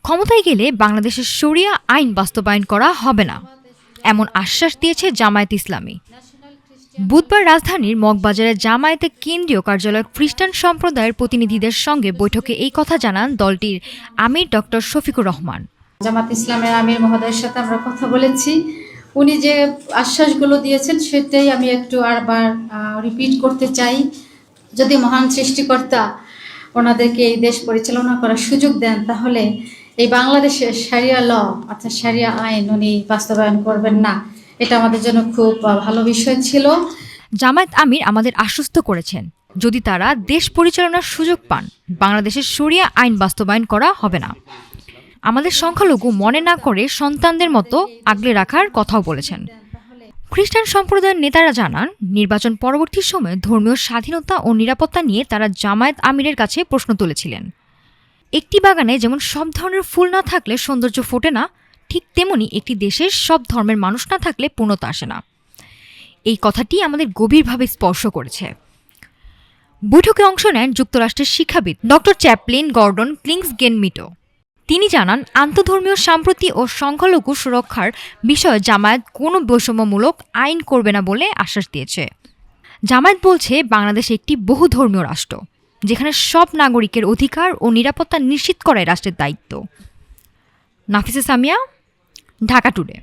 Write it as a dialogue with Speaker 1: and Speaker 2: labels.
Speaker 1: ক্ষমতায় গেলে বাংলাদেশের শরিয়া আইন বাস্তবায়ন করা হবে না, এমন আশ্বাস দিয়েছে জামায়াত ইসলামী। বুধবার রাজধানীর মগবাজারে জামায়াতের কেন্দ্রীয় কার্যালয়ে খ্রিস্টান সম্প্রদায়ের প্রতিনিধিদের সঙ্গে বৈঠকে এই কথা জানান দলটির আমির ডক্টর শফিকুর রহমান।
Speaker 2: জামায়াত ইসলামের আমির মহোদয়ের সাথে আমরা কথা বলেছি, উনি যে আশ্বাসগুলো দিয়েছেন সেটাই আমি একটু আবার রিপিট করতে চাই। যদি মহান সৃষ্টিকর্তা ওনাদেরকে এই দেশ পরিচালনা করার সুযোগ দেন, তাহলে এই বাংলাদেশের শরিয়া ল অর্থাৎ শরিয়া আইন উনি বাস্তবায়ন করবেন না। এটা আমাদের জন্য খুব ভালো বিষয় ছিল।
Speaker 1: জামায়াত আমির আমাদের আশ্বস্ত করেছেন, যদি তারা দেশ পরিচালনার সুযোগ পান, বাংলাদেশের শরিয়া আইন বাস্তবায়ন করা হবে না। আমাদের সংখ্যালঘু মনে না করে সন্তানদের মতো আগলে রাখার কথাও বলেছেন। খ্রিস্টান সম্প্রদায়ের নেতারা জানান, নির্বাচন পরবর্তী সময়ে ধর্মীয় স্বাধীনতা ও নিরাপত্তা নিয়ে তারা জামায়াত আমিরের কাছে প্রশ্ন তুলেছিলেন। একটি বাগানে যেমন সব ধরনের ফুল না থাকলে সৌন্দর্য ফোটে না, ঠিক তেমনি একটি দেশের সব ধর্মের মানুষ না থাকলে পূর্ণতা আসে না। এই কথাটি আমাদের গভীরভাবে স্পর্শ করেছে। বৈঠকে অংশ নেন যুক্তরাষ্ট্রের শিক্ষাবিদ ডক্টর চ্যাপলিন গর্ডন ক্লিংসগেন-মিটো। তিনি জানান, আন্তধর্মীয় সম্প্রীতি ও সংখ্যালঘু সুরক্ষার বিষয়ে জামায়াত কোনো বৈষম্যমূলক আইন করবে না বলে আশ্বাস দিয়েছে। জামায়াত বলছে, বাংলাদেশ একটি বহুধর্মীয় রাষ্ট্র, যেখানে সব নাগরিকের অধিকার ও নিরাপত্তা নিশ্চিত করাই রাষ্ট্রের দায়িত্ব। নাফিসা সামিয়া, ঢাকা টুডে।